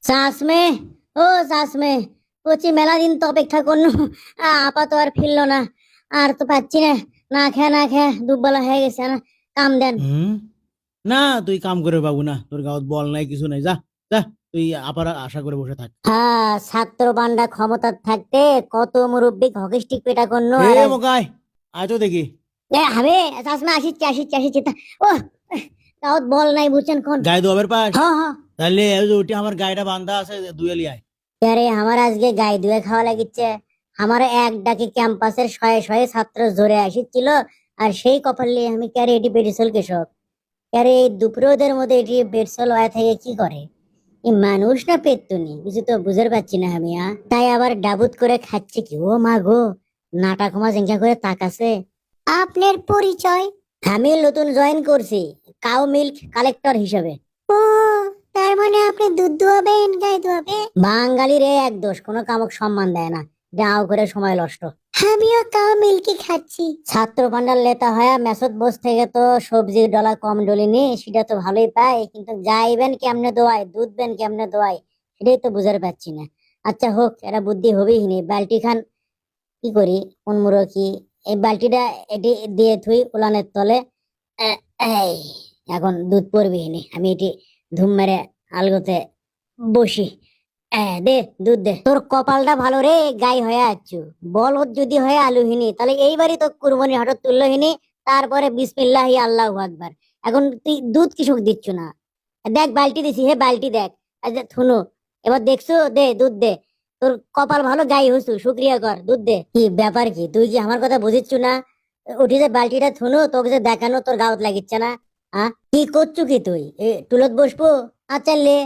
শ্বাস মে ও শ্বাস মে কচি মেলা দিন তো অপেক্ষা করলো। আপা তো আর ফিরলো না। আর তো পাচ্ছি না, না খেয়ে না খেয়ে দুবেলা হয়ে গেছে না। কাম দেন। হুম। না, তুই কাম করে পাবো না, তোর গাঁত বল নাই কিছু নাই, যা যা, তুই আপার আশা করে বসে থাক। হ্যাঁ, ছাত্র বান্ডা ক্ষমতা থাকতে কত মুরব্বী হকি স্টিক পেটা করলো এ আর মোকাই, আয় তো দেখি। হবে চাষমা আসিচ্ছে আসিচ্ছে আসিচ্ছে ও তাও বল নাই বুঝছেন কোন। গায়ে দোয়াবের পাস? হ্যাঁ হ্যাঁ। তাহলে এই যে ওটি আমার গায়েটা বান্ধা আছে, দুয়েলি আয়। আরে আমার আজকে গায়ে ধুয়ে খাওয়া লাগিচ্ছে। আমার এক ডাকে ক্যাম্পাসের শয়ে শয়ে ছাত্র জোরে আসিছিল। আর সেই কপাল নিয়ে আমি ক্যারে এটি বেডিসল কৃষক। ক্যারে এই দুপুরোদের মধ্যে এটি বেডসল ওয়া থেকে কি করে? এই মানুষ না পেত্তুনি কিছু তো বুঝতে পারছি না আমি। তাই আবার ডাবুত করে খাচ্ছে কি ও মা গো। নাটা ক্ষমা জিঙ্কা করে তাকাছে। আপনার পরিচয়? আমি নতুন জয়েন করছি, কাউ মিল্ক কালেক্টর হিসেবে। ও, তার মানে আপনি দুধ দুয়াবেন গায়ে দুয়াবে? বাঙালির এক দোষ, কোনো কামক সম্মান দেয় না, যাও করে সময় নষ্ট। আমিও কাউ মিল্কই খাচ্ছি। ছাত্র ভান্ডার লেতা হয় মেসত বস থেকে তো সবজির ডলা কম ডলিনি, সেটা তো ভালোই পায়, কিন্তু যাইবেন কেমনে দোয়াই দুধবেন কেমনে দোয়াই সেটাই তো বুঝার পাচ্ছি না। আচ্ছা হোক, এটা বুদ্ধি হবেই নি। বালটি খান কি করি কোন মুরো কি, এই বালতিটা এটি দিয়ে থুই উলানের তলে। এই এখন দুধ পড়বি নি, আমি এটি ধুম মেরে আলগোতে বসি। দে দুধ দে। তোর কপালটা ভালো রে, গাই হয়ে আছু। বলদ যদি হয়ে আলুহিনি তাহলে এইবারই তো কুরবানি হঠাৎ তুললোহিনি। তারপরে বিসমিল্লাহি আল্লাহু আকবার। এখন তুই দুধ কৃষক দিচ্ছ না। দেখ বালতি দিছি, হে বালতি দেখ। আচ্ছা থুনু, এবার দেখছো, দে দুধ দে। তোর কপাল ভালো, গাই হসু, শুক্রিয়া কর, দুধ দে। কি ব্যাপার কি, তুই কি আমার কথা বুঝিচ্ছু না? উঠি যে বালতিটা থুনু, তোকে যে দেখানো তোর গাওত লাগিচ্ছে না। কি করছু কি তুই? টুলত বসবো? আচ্ছা লে,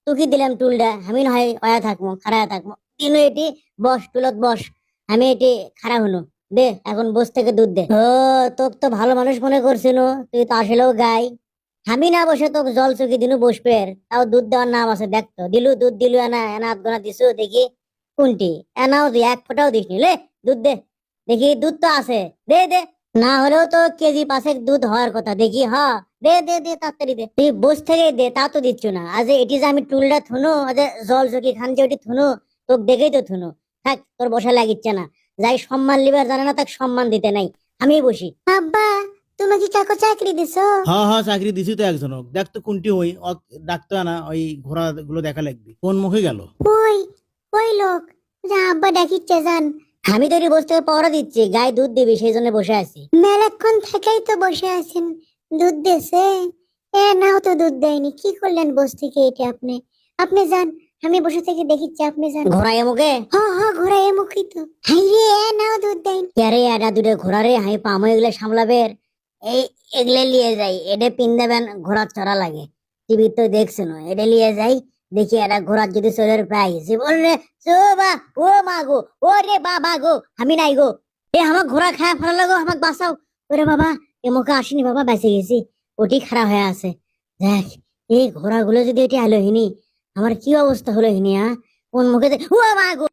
তুই দিলাম টুলটা, আমি না হয় অয়া থাকবো, খাড়া থাকবো। তুই এটি বস, টুলত বস। আমি এটি খাড়া হনু। দে এখন বস থেকে দুধ দে। ও, তোকে তো ভালো মানুষ মনে করছিল, তুই তো আসলেও গাই। আমি না বসে তোকে জল চুকি দিনু বসবে, তাও দুধ দেওয়ার নাম আছে দেখতো, দিলু দুধ দিলু এনা এনা আধ গোনা দিছু দেখি। কোনটি? এনাও তুই এক ফোঁটাও দিসনি লে। দুধ দে দেখি, দুধ তো আছে, দে দে। না হলেও তো কেজি পাঁচেক দুধ হওয়ার কথা দেখি। দে দে দে তাড়াতাড়ি দে, তুই বস থেকে দে, তা তো দিচ্ছ না। আজ এটি যে আমি টুলটা থুনু, আজ জল চকি খান যে ওটি থুনু, তোকে দেখেই তো থুনু। থাক, তোর বসা লাগিচ্ছে না। যাই সম্মান লিবার জানে না, তাকে সম্মান দিতে নাই। আমি বসি। আব্বা, তুমি কি কাকু চাকরি দিছো? হ্যাঁ হ্যাঁ, চাকরি দিছি তো একজনক, দেখ তো কোনটি ওই ডাকতো না, ওই ঘোড়া গুলো দেখা লাগবে কোন মুখে গেল। ওই ওই লোক যা আব্বা ডাকিচ্ছে যান। আমি তো এটি বসে থেকে পহরা দিচ্ছি, গায়ে দুধ দিবি সেই জন্য বসে আছি। মেলাক্ষণ থেকেই তো বসে আছেন, দুধ দেছে? নাও তো দুধ দেয়নি, কি করলেন বস থেকে এটা আপনি? আপনি যান, আমি বসে থেকে দেখিচ্ছি, আপনি যান। ঘোড়ায় মুখে? ঘোড়ায় মুখই তো। হাই রে, নাও দুধ দেয়নি। কে এটা দুটো ঘোড়া রে, হাই পামো এগুলো সামলাবে। এই এগুলো নিয়ে যাই, এডে পিন দেবেন, ঘোড়া চড়া লাগে। টিভি তো দেখছেন, এডে নিয়ে যাই। দেখি একটা ঘোড়ার যদি চোরের পাই জীবন রে। বা ও মা গো, ও রে বাবা গো, আমি নাই গো। আমার ঘোড়া খায় ফেলালো গো, আমাকে বাঁচাও। ওরে বাবা, এ মুখে আসেনি বাবা, বেঁচে গেছি। ওটি খারাপ হয়ে আছে। দেখ, এই ঘোড়াগুলো যদি এটি আলো হিনি, আমার কি অবস্থা হলো হিনি। কোন মুখে ও মা গো।